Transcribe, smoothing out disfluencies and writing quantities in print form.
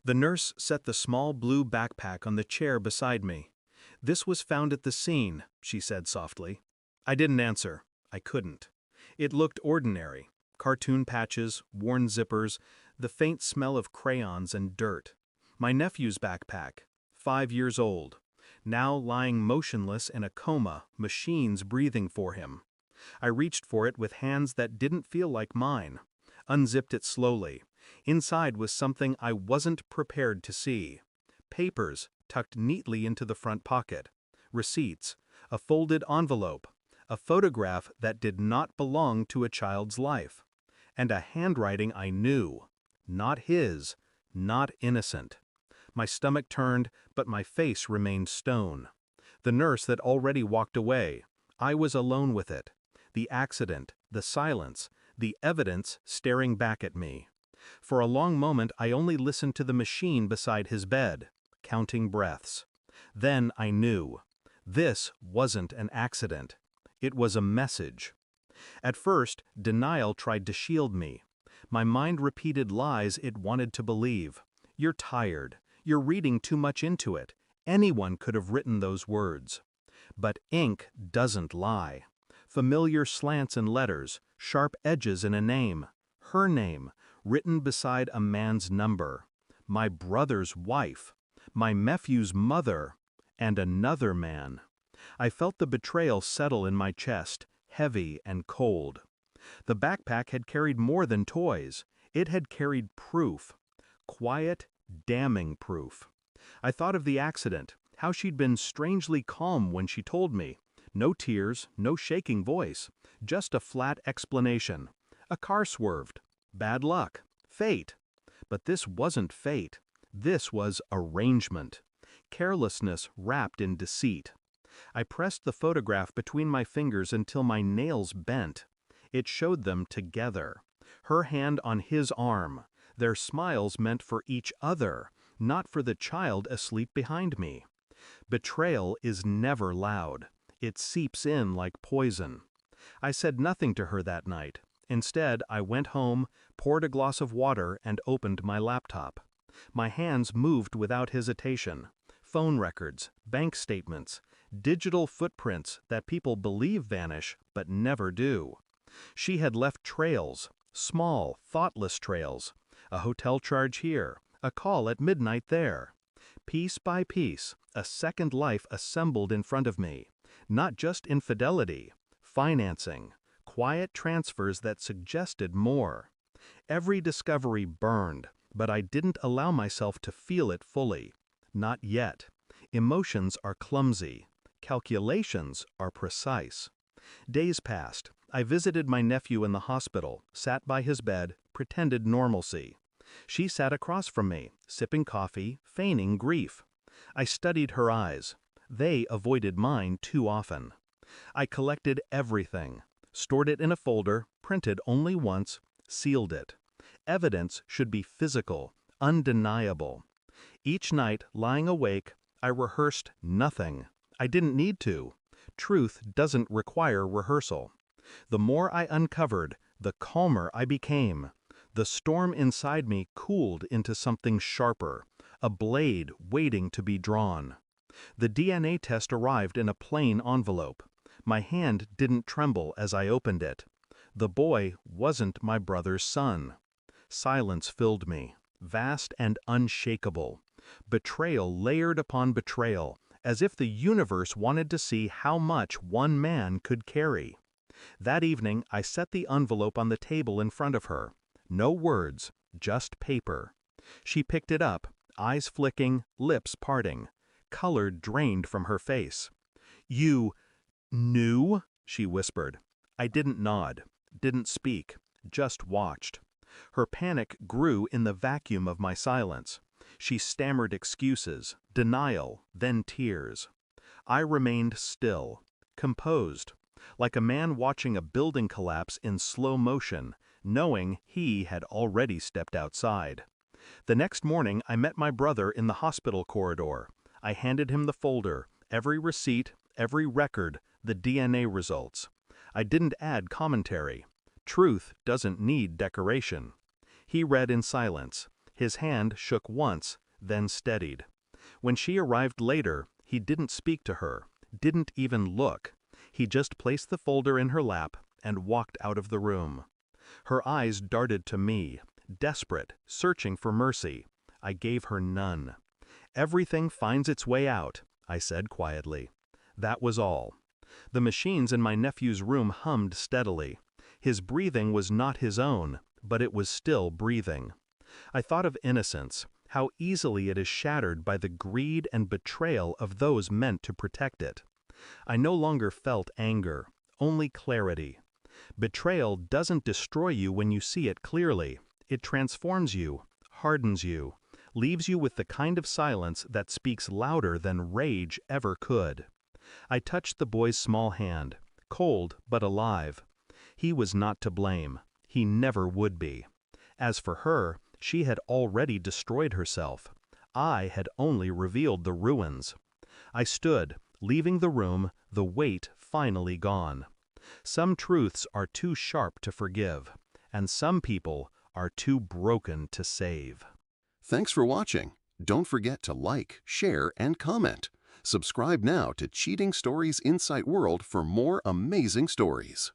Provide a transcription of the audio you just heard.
The nurse set the small blue backpack on the chair beside me. "This was found at the scene," she said softly. I didn't answer. I couldn't. It looked ordinary. Cartoon patches, worn zippers, the faint smell of crayons and dirt. My nephew's backpack, 5 years old, now lying motionless in a coma, machines breathing for him. I reached for it with hands that didn't feel like mine, unzipped it slowly. Inside was something I wasn't prepared to see. Papers tucked neatly into the front pocket, receipts, a folded envelope, a photograph that did not belong to a child's life, and a handwriting I knew. Not his, not innocent. My stomach turned, but my face remained stone. The nurse had already walked away. I was alone with it. The accident, the silence, the evidence staring back at me. For a long moment I only listened to the machine beside his bed, counting breaths. Then I knew. This wasn't an accident. It was a message. At first, denial tried to shield me. My mind repeated lies it wanted to believe. "You're tired. You're reading too much into it. Anyone could have written those words." But ink doesn't lie. Familiar slants in letters, sharp edges in a name. Her name, written beside a man's number. My brother's wife. My nephew's mother. And another man. I felt the betrayal settle in my chest, heavy and cold. The backpack had carried more than toys. It had carried proof. Quiet, damning proof. I thought of the accident, how she'd been strangely calm when she told me. No tears, no shaking voice, just a flat explanation. A car swerved. Bad luck. Fate. But this wasn't fate. This was arrangement. Carelessness wrapped in deceit. I pressed the photograph between my fingers until my nails bent. It showed them together. Her hand on his arm. Their smiles meant for each other, not for the child asleep behind me. Betrayal is never loud. It seeps in like poison. I said nothing to her that night. Instead, I went home, poured a glass of water, and opened my laptop. My hands moved without hesitation. Phone records, bank statements, digital footprints that people believe vanish but never do. She had left trails, small, thoughtless trails. A hotel charge here, a call at midnight there. Piece by piece, a second life assembled in front of me. Not just infidelity, financing, quiet transfers that suggested more. Every discovery burned, but I didn't allow myself to feel it fully. Not yet. Emotions are clumsy. Calculations are precise. Days passed. I visited my nephew in the hospital, sat by his bed, pretended normalcy. She sat across from me, sipping coffee, feigning grief. I studied her eyes. They avoided mine too often. I collected everything, stored it in a folder, printed only once, sealed it. Evidence should be physical, undeniable. Each night, lying awake, I rehearsed nothing. I didn't need to. Truth doesn't require rehearsal. The more I uncovered, the calmer I became. The storm inside me cooled into something sharper, a blade waiting to be drawn. The DNA test arrived in a plain envelope. My hand didn't tremble as I opened it. The boy wasn't my brother's son. Silence filled me, vast and unshakable. Betrayal layered upon betrayal, as if the universe wanted to see how much one man could carry. That evening, I set the envelope on the table in front of her. No words, just paper. She picked it up, eyes flicking, lips parting. Color drained from her face. "You knew?" she whispered. I didn't nod, didn't speak, just watched. Her panic grew in the vacuum of my silence. She stammered excuses, denial, then tears. I remained still, composed, like a man watching a building collapse in slow motion, knowing he had already stepped outside. The next morning I met my brother in the hospital corridor. I handed him the folder, every receipt, every record, the DNA results. I didn't add commentary. Truth doesn't need decoration. He read in silence, His hand shook once, then steadied. When she arrived later, he didn't speak to her, didn't even look. He just placed the folder in her lap and walked out of the room. Her eyes darted to me, desperate, searching for mercy. I gave her none. "Everything finds its way out," I said quietly. That was all. The machines in my nephew's room hummed steadily. His breathing was not his own, but it was still breathing. I thought of innocence, how easily it is shattered by the greed and betrayal of those meant to protect it. I no longer felt anger, only clarity. Betrayal doesn't destroy you when you see it clearly. It transforms you, hardens you, leaves you with the kind of silence that speaks louder than rage ever could. I touched the boy's small hand, cold but alive. He was not to blame. He never would be. As for her, she had already destroyed herself. I had only revealed the ruins. I stood, leaving the room, the weight finally gone. Some truths are too sharp to forgive, and some people are too broken to save. Thanks for watching. Don't forget to like, share, and comment. Subscribe now to Cheating Stories Insight World for more amazing stories.